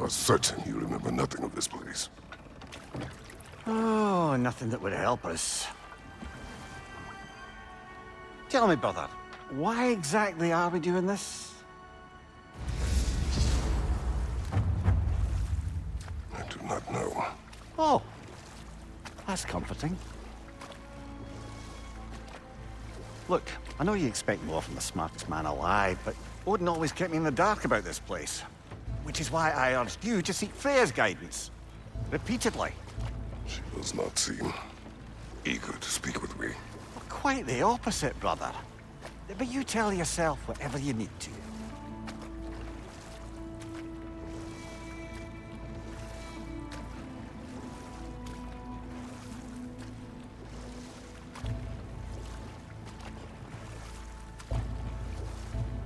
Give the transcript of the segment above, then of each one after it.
are certain you remember nothing of this place. Oh, nothing that would help us. Tell me, brother, why exactly are we doing this? I do not know. Oh, that's comforting. Look, I know you expect more from the smartest man alive, but Odin always kept me in the dark about this place. Which is why I urged you to seek Freya's guidance. Repeatedly. She does not seem eager to speak with me. Well, quite the opposite, brother. But you tell yourself whatever you need to.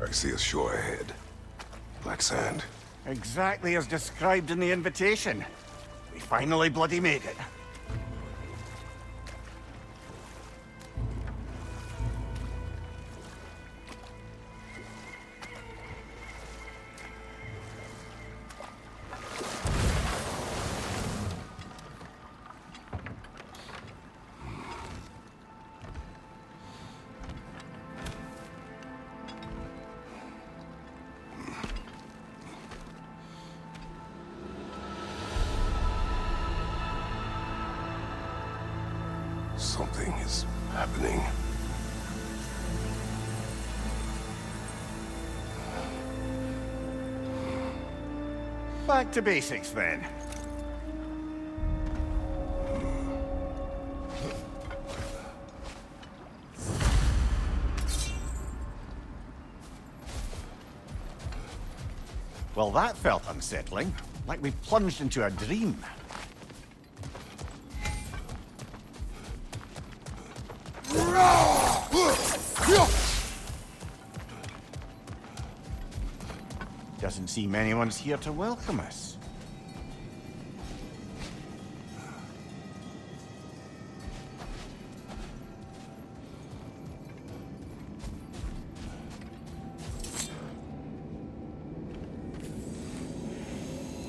I see a shore ahead. Black sand. Exactly as described in the invitation. We finally bloody made it. Something is happening. Back to basics, then. Well, that felt unsettling. Like we plunged into a dream. Doesn't seem anyone's here to welcome us.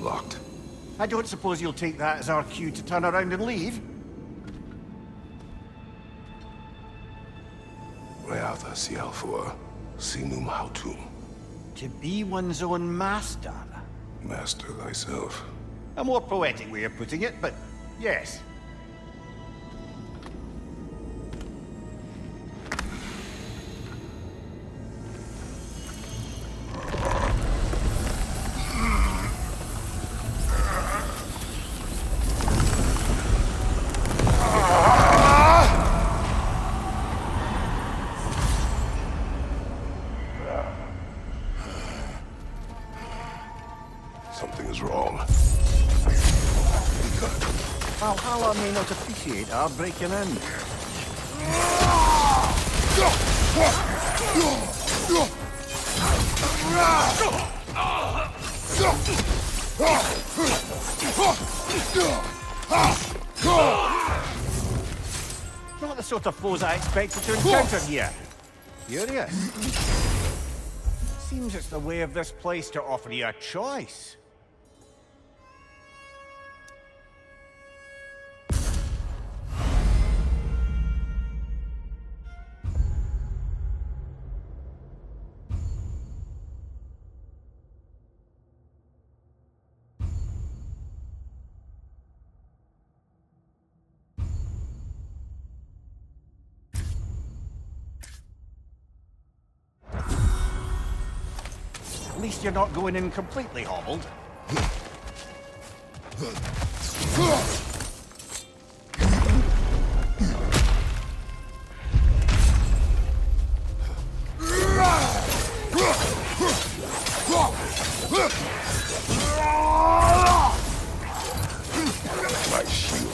Locked. I don't suppose you'll take that as our cue to turn around and leave? Reatha Sialfor, Sinum Hautum. To be one's own master. Master thyself. A more poetic way of putting it, but yes. Something is wrong. Valhalla may not appreciate our breaking in. Not the sort of foes I expected to encounter here. Curious. Seems it's the way of this place to offer you a choice. At least you're not going in completely hobbled. My shield.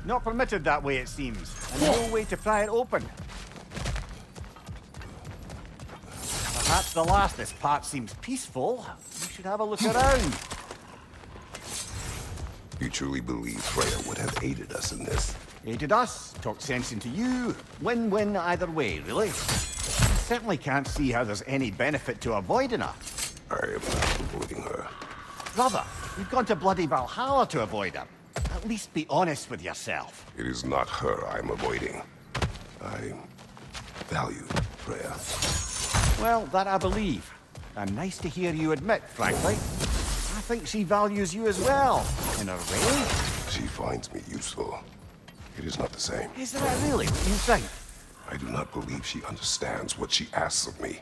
Not permitted that way, it seems. And no way to pry it open. Perhaps the last this part seems peaceful. We should have a look around. You truly believe Freya would have aided us in this? Aided us, talked sense into you. Win-win either way, really. I certainly can't see how there's any benefit to avoiding her. I am not avoiding her. Brother, you've gone to bloody Valhalla to avoid her. At least be honest with yourself. It is not her I am avoiding. I value Freya. Well, that I believe. And nice to hear you admit, frankly. I think she values you as well, in a way. She finds me useful. It is not the same. Is that really what you think? I do not believe she understands what she asks of me.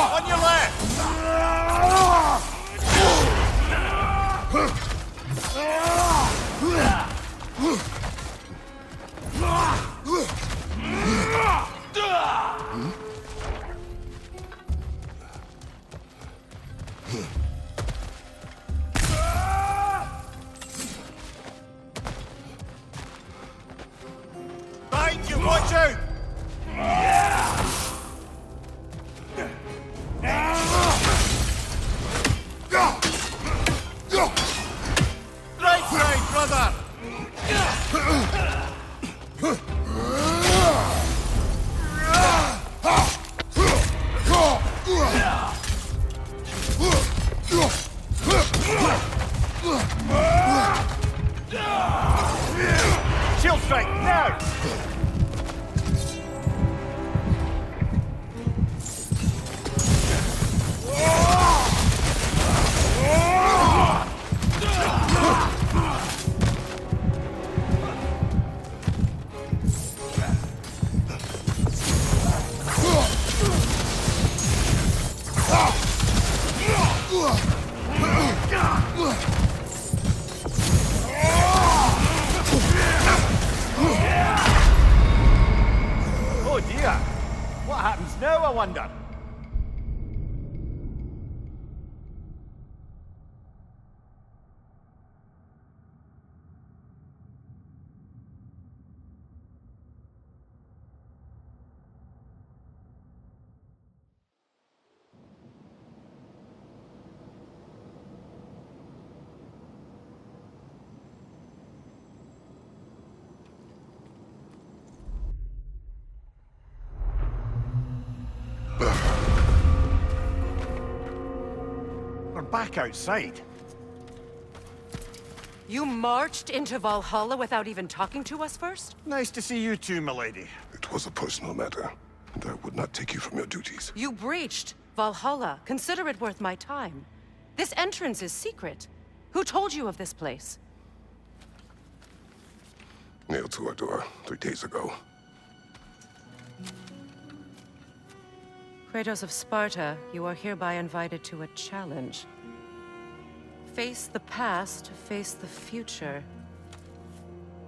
On your left! Behind you, watch out! Right side, brother! Shield strike, now! Oh dear! What happens now, I wonder? We're back outside. You marched into Valhalla without even talking to us first? Nice to see you too, milady. It was a personal matter, and I would not take you from your duties. You breached Valhalla. Consider it worth my time. This entrance is secret. Who told you of this place? Nailed to our door 3 days ago. Kratos of Sparta, you are hereby invited to a challenge. Face the past, face the future.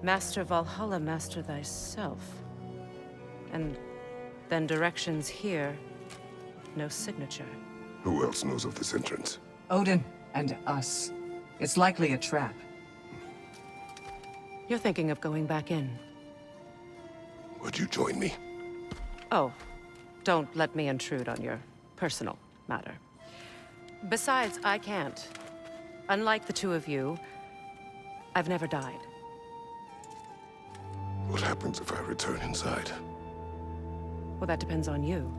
Master Valhalla, master thyself. And then directions here, no signature. Who else knows of this entrance? Odin and us. It's likely a trap. You're thinking of going back in. Would you join me? Oh, don't let me intrude on your personal matter. Besides, I can't. Unlike the two of you, I've never died. What happens if I return inside? Well, that depends on you.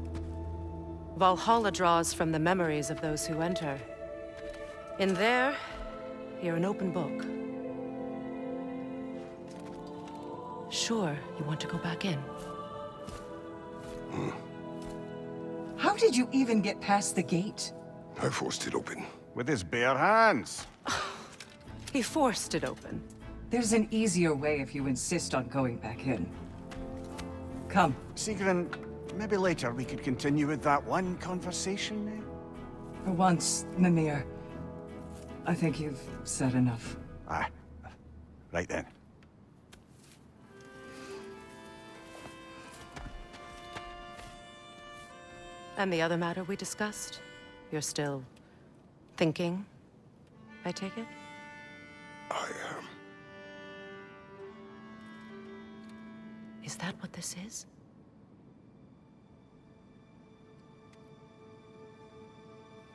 Valhalla draws from the memories of those who enter. In there, you're an open book. Sure, you want to go back in. How did you even get past the gate? I forced it open. With his bare hands. He forced it open. There's an easier way if you insist on going back in. Come. Sigrun, maybe later we could continue with that one conversation, eh? For once, Mimir, I think you've said enough. Aye. Right then. And the other matter we discussed? You're still thinking, I take it? I am. Is that what this is?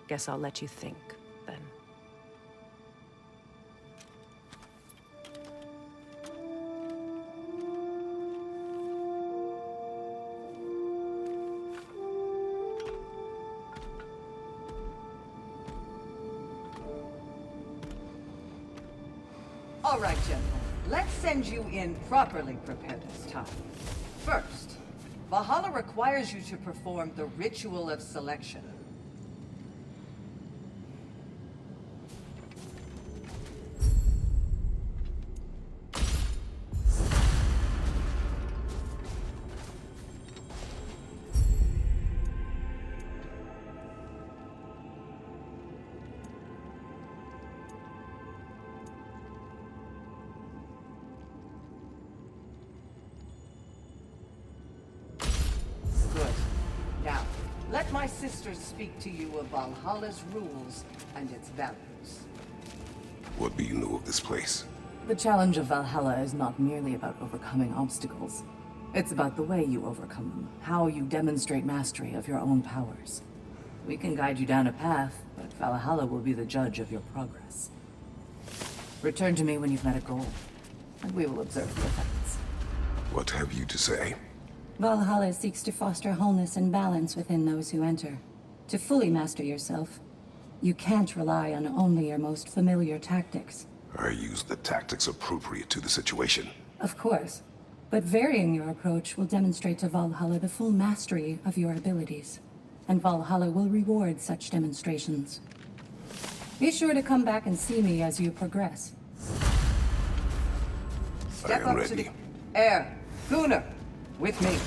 Guess I'll let you think, then. All right, gentlemen. Let's send you in properly prepared this time. First, Valhalla requires you to perform the ritual of selection. Good. Now, let my sisters speak to you of Valhalla's rules and its values. What do you know of this place? The challenge of Valhalla is not merely about overcoming obstacles. It's about the way you overcome them, how you demonstrate mastery of your own powers. We can guide you down a path, but Valhalla will be the judge of your progress. Return to me when you've met a goal, and we will observe the effects. What have you to say? Valhalla seeks to foster wholeness and balance within those who enter. To fully master yourself, you can't rely on only your most familiar tactics. I use the tactics appropriate to the situation. Of course, but varying your approach will demonstrate to Valhalla the full mastery of your abilities, and Valhalla will reward such demonstrations. Be sure to come back and see me as you progress. Step am up ready. to the air. Gunnar, with me.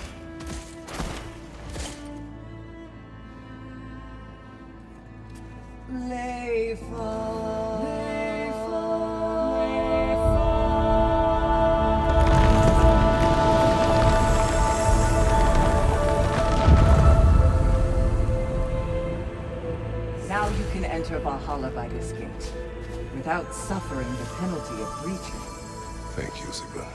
Now you can enter Valhalla by this gate, without suffering the penalty of breaching. Thank you, Sigmund.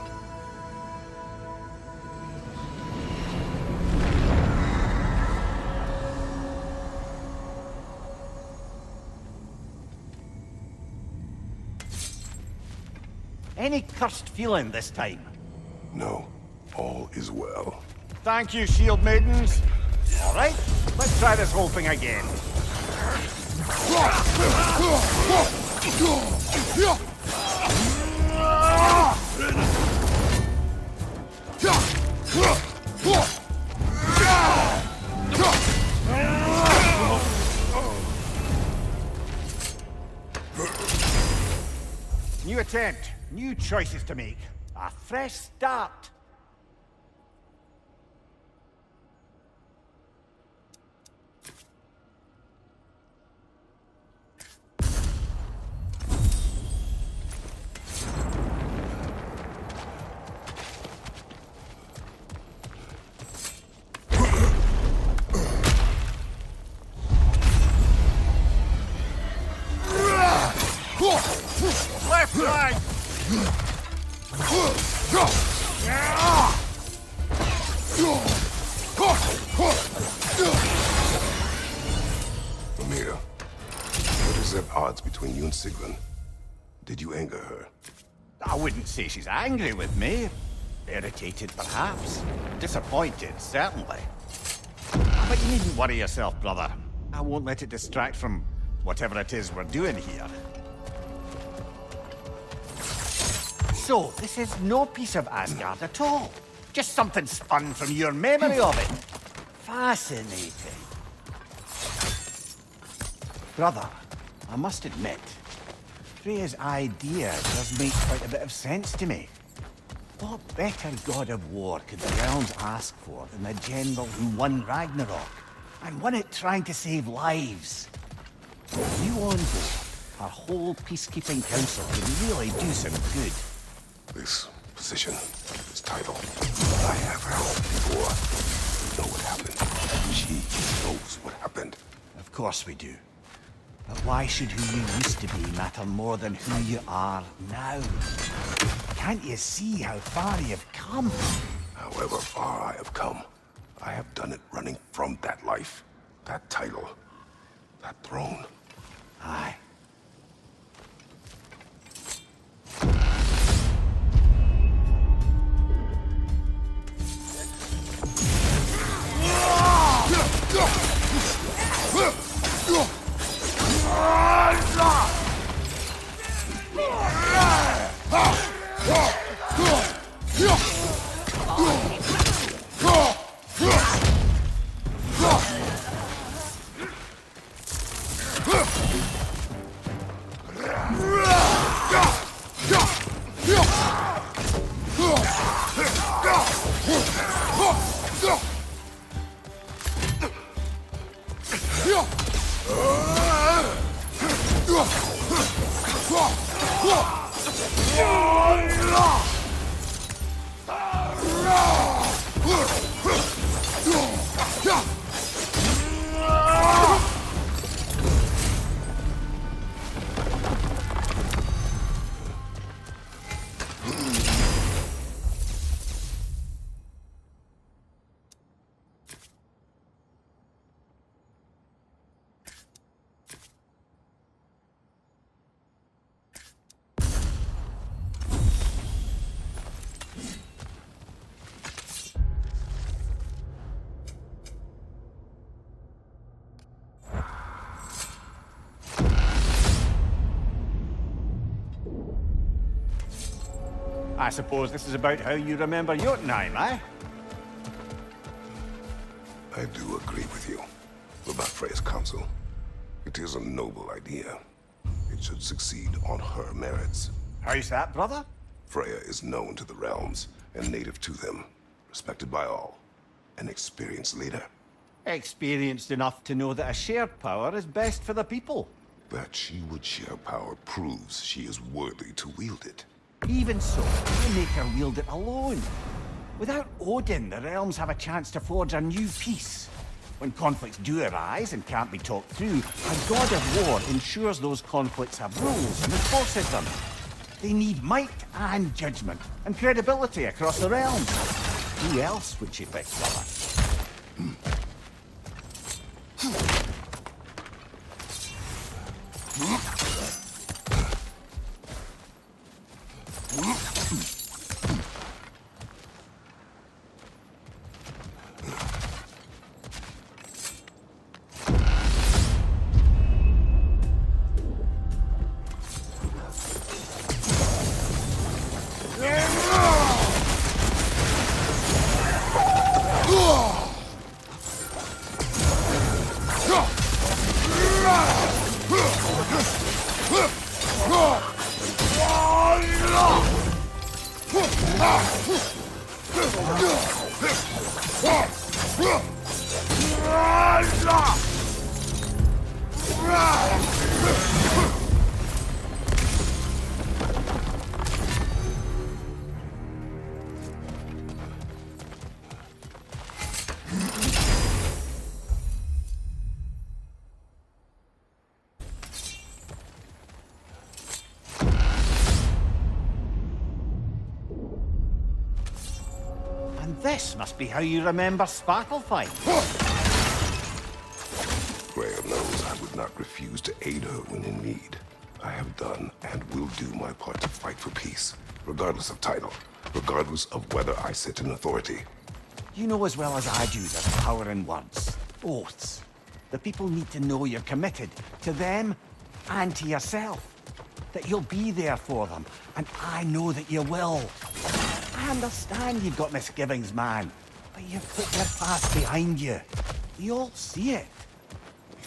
Any cursed feeling this time? No, all is well. Thank you, shield maidens. All right, let's try this whole thing again. New attempt, new choices to make. A fresh start. Left side! Amir, what is at odds between you and Sigmund? Did you anger her? I wouldn't say she's angry with me. Irritated, perhaps. Disappointed, certainly. But you needn't worry yourself, brother. I won't let it distract from whatever it is we're doing here. So, this is no piece of Asgard at all. Just something spun from your memory of it. Fascinating. Brother, I must admit, Freya's idea does make quite a bit of sense to me. What better god of war could the realms ask for than the general who won Ragnarok? And won it trying to save lives. With you on board, our whole peacekeeping council could really do some good. This position, this title, I have held before. You know what happened. She knows what happened. Of course we do. But why should who you used to be matter more than who you are now? Can't you see how far you've come? However far I have come, I have done it running from that life, that title, that throne. Aye. I suppose this is about how you remember Jotunheim, eh? I do agree with you about Freya's counsel. It is a noble idea. It should succeed on her merits. How's that, brother? Freya is known to the realms and native to them, respected by all, an experienced leader. Experienced enough to know that a shared power is best for the people. That she would share power proves she is worthy to wield it. Even so, I make her wield it alone. Without Odin, the realms have a chance to forge a new peace. When conflicts do arise and can't be talked through, a god of war ensures those conflicts have rules and enforces them. They need might and judgment, and credibility across the realms. Who else would she pick, brother? And this must be how you remember Sparklefight. Freya knows I would not refuse to aid her when in need. I have done and will do my part to fight for peace, regardless of title, regardless of whether I sit in authority. You know as well as I do there's power in words, oaths. The people need to know you're committed to them and to yourself. That you'll be there for them, and I know that you will. I understand you've got misgivings, man, but you've put your past behind you. We all see it.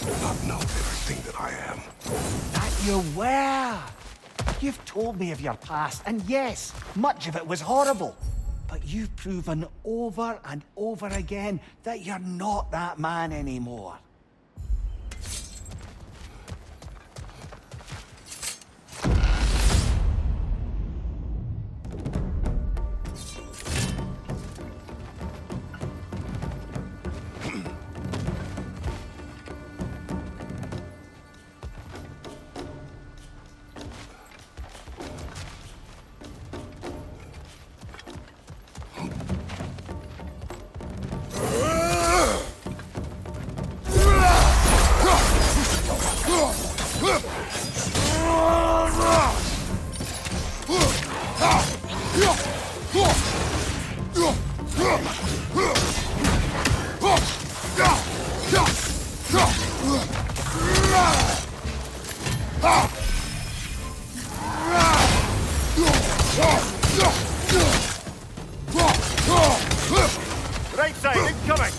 You do not know everything that I am. That you were. You've told me of your past, and yes, much of it was horrible. But you've proven over and over again that you're not that man anymore. Right side, incoming!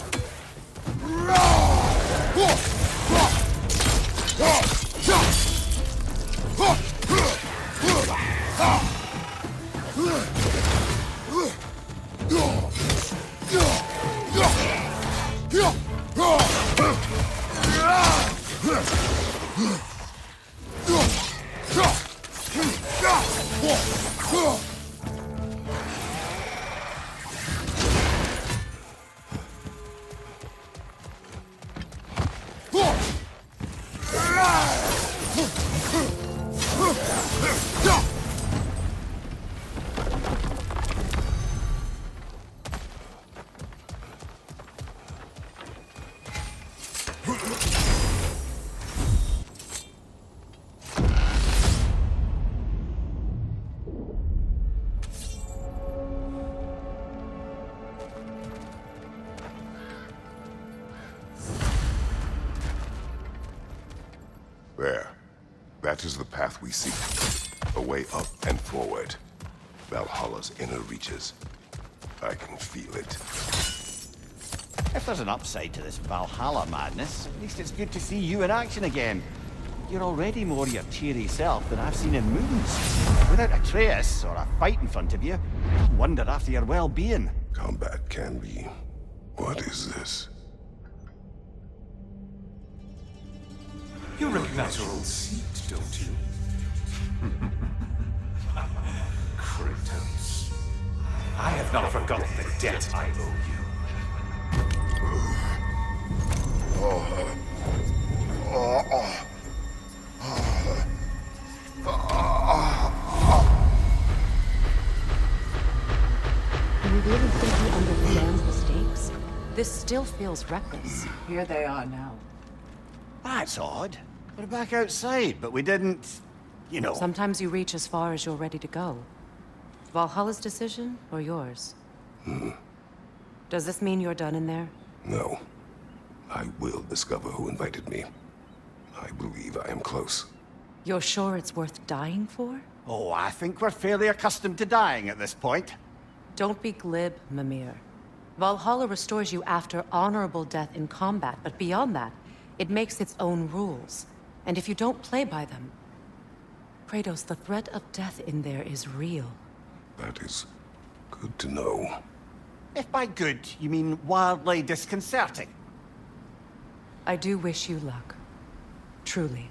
There. That is the path we seek. A way up and forward. Valhalla's inner reaches. I can feel it. If there's an upside to this Valhalla madness, at least it's good to see you in action again. You're already more your cheery self than I've seen in moons. Without Atreus or a fight in front of you, I wonder after your well-being. Combat can be... What is this? You recognize your old seat, don't you? Kratos. I have not forgotten the debt I owe you. Do you really think he understands the stakes? This still feels reckless. Here they are now. That's odd. We're back outside, but we didn't... You know... Sometimes you reach as far as you're ready to go. Valhalla's decision, or yours? Does this mean you're done in there? No. I will discover who invited me. I believe I am close. You're sure it's worth dying for? Oh, I think we're fairly accustomed to dying at this point. Don't be glib, Mimir. Valhalla restores you after honorable death in combat, but beyond that, it makes its own rules. And if you don't play by them... Kratos, the threat of death in there is real. That is good to know. If by good, you mean wildly disconcerting. I do wish you luck. Truly.